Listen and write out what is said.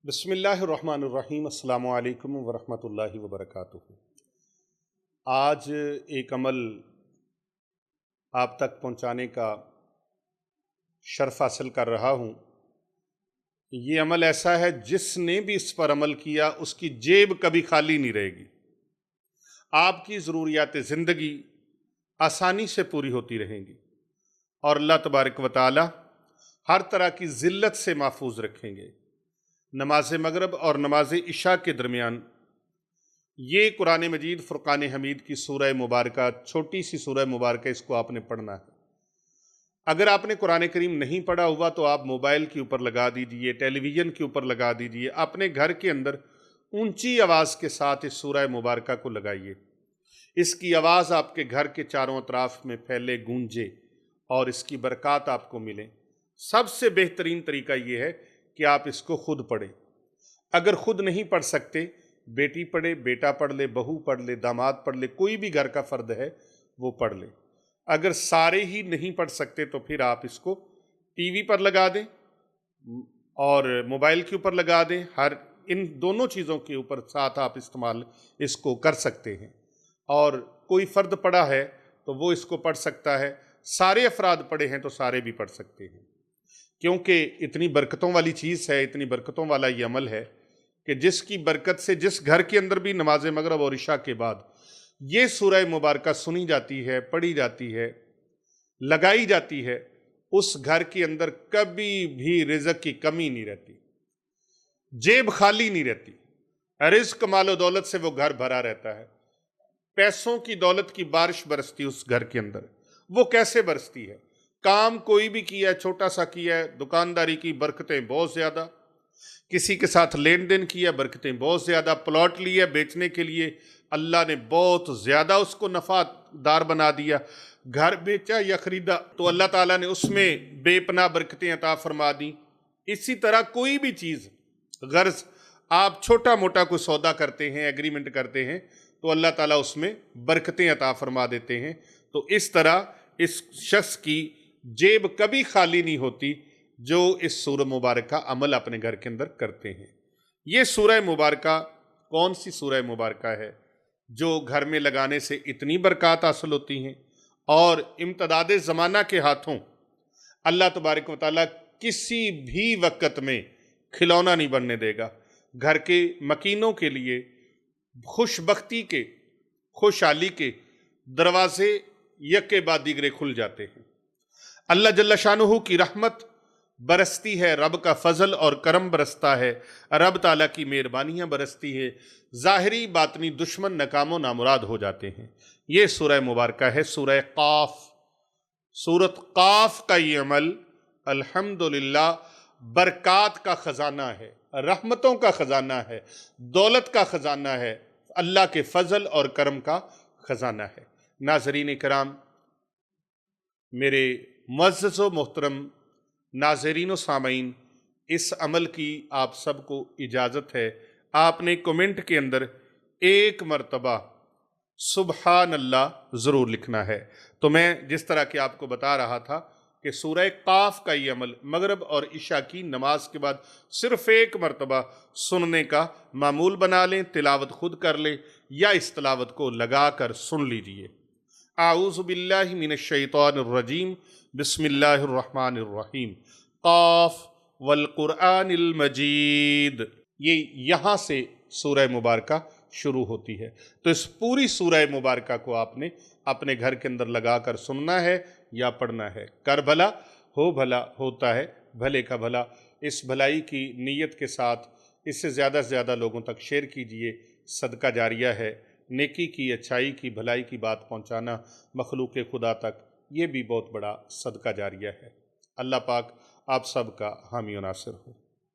बिस्मिल्लाहिर्रहमानिर्रहीम। अस्सलामु अलैकुम वरहमतुल्लाहि वबरकातुहू। आज एक अमल आप तक पहुंचाने का शर्फ हासिल कर रहा हूं। ये अमल ऐसा है जिसने भी इस पर अमल किया उसकी जेब कभी खाली नहीं रहेगी। आपकी ज़रूरियात ज़िंदगी आसानी से पूरी होती रहेंगी और अल्लाह तबारक व तआला हर तरह की ज़िल्लत से महफूज रखेंगे। नमाज मगरब और नमाज इशा के दरमियान ये कुरान मजीद फ़ुरक़ान हमीद की सूरह मुबारका, छोटी सी सूरह मुबारका, इसको आपने पढ़ना है। अगर आपने कुरान करीम नहीं पढ़ा हुआ तो आप मोबाइल के ऊपर लगा दीजिए, टेलीविज़न के ऊपर लगा दीजिए, अपने घर के अंदर ऊंची आवाज़ के साथ इस सूरह मुबारका को लगाइए। इसकी आवाज़ आपके घर के चारों अतराफ में फैले, गूंजे और इसकी बरक़ात आपको मिले। सबसे बेहतरीन तरीका ये है कि आप इसको खुद पढ़ें। अगर खुद नहीं पढ़ सकते, बेटी पढ़े, बेटा पढ़ ले, बहू पढ़ ले, दामाद पढ़ ले, कोई भी घर का फ़र्द है वो पढ़ ले। अगर सारे ही नहीं पढ़ सकते तो फिर आप इसको टीवी पर लगा दें और मोबाइल के ऊपर लगा दें। हर इन दोनों चीज़ों के ऊपर साथ आप इस्तेमाल इसको कर सकते हैं। और कोई फ़र्द पढ़ा है तो वो इसको पढ़ सकता है, सारे अफराद पढ़े हैं तो सारे भी पढ़ सकते हैं, क्योंकि इतनी बरकतों वाली चीज़ है, इतनी बरकतों वाला ये अमल है कि जिसकी बरकत से जिस घर के अंदर भी नमाज मगरब और इशा के बाद ये सूरह मुबारका सुनी जाती है, पढ़ी जाती है, लगाई जाती है, उस घर के अंदर कभी भी रिज़्क़ की कमी नहीं रहती, जेब खाली नहीं रहती, रिज़्क़ मालो दौलत से वो घर भरा रहता है। पैसों की दौलत की बारिश बरसती उस घर के अंदर। वो कैसे बरसती है? काम कोई भी किया है, छोटा सा किया है, दुकानदारी की, बरकतें बहुत ज़्यादा। किसी के साथ लेन देन किया, बरकतें बहुत ज़्यादा। प्लॉट लिया बेचने के लिए, अल्लाह ने बहुत ज़्यादा उसको नफ़ादार बना दिया। घर बेचा या ख़रीदा तो अल्लाह ताला ने उसमें बेपनाह बरकतें अता फरमा दी। इसी तरह कोई भी चीज़, गर्ज़ आप छोटा मोटा कोई सौदा करते हैं, एग्रीमेंट करते हैं तो अल्लाह ताला उसमें बरकतें अता फरमा देते हैं। तो इस तरह इस शख्स की जेब कभी खाली नहीं होती जो इस सूरह मुबारक का अमल अपने घर के अंदर करते हैं। ये सूरह मुबारका कौन सी सूरह मुबारका है जो घर में लगाने से इतनी बरक़ात हासिल होती हैं और इम्तदाद ज़माना के हाथों अल्लाह तबारक व तआला किसी भी वक़्त में खिलौना नहीं बनने देगा। घर के मकीनों के लिए खुशबख्ती के, खुशहाली के दरवाज़े यक के बाद दीगरे खुल जाते हैं। अल्लाह जल्ल शानुहु की रहमत बरसती है, रब का फजल और करम बरसता है, रब ताला की मेहरबानियाँ बरसती है, ज़ाहिरी बातनी दुश्मन नाकामो नामुराद हो जाते हैं। ये सूरह मुबारका है, सूरह क़ाफ। सूरत क़ाफ का ये अमल अल्हम्दुलिल्लाह बरक़ात का ख़जाना है, रहमतों का ख़जाना है, दौलत का ख़जाना है, अल्लाह के फजल और करम का ख़जाना है। नाज़रीन किराम, मेरे मुअज़्ज़ज़ व मोहतरम नाज़रीन व सामईन, इस अमल की आप सबको इजाज़त है। आपने कमेंट के अंदर एक मरतबा सुबहान अल्लाह ज़रूर लिखना है। तो मैं जिस तरह के आपको बता रहा था कि सूरह क़ाफ का ये अमल मगरब और इशा की नमाज के बाद सिर्फ़ एक मरतबा सुनने का मामूल बना लें, तिलावत खुद कर लें या इस तिलावत को लगा कर सुन लीजिए। आऊज़ु बिल्लाहि मिनश शैतानिर रजीम, बिस्मिल्लाहिर रहमानिर रहीम, क़ाफ वल क़ुरआनिल मजीद। ये यहाँ से सूरह मुबारका शुरू होती है। तो इस पूरी सूरह मुबारका को आपने अपने घर के अंदर लगा कर सुनना है या पढ़ना है। कर भला हो भला होता है भले का भला। इस भलाई की नीयत के साथ इससे ज़्यादा से ज़्यादा लोगों तक शेयर कीजिए। सदका जारिया है, नेकी की, अच्छाई की, भलाई की बात पहुँचाना मखलूक खुदा तक, ये भी बहुत बड़ा सदका जारिया है। अल्लाह पाक आप सब का हामी व नासिर हो।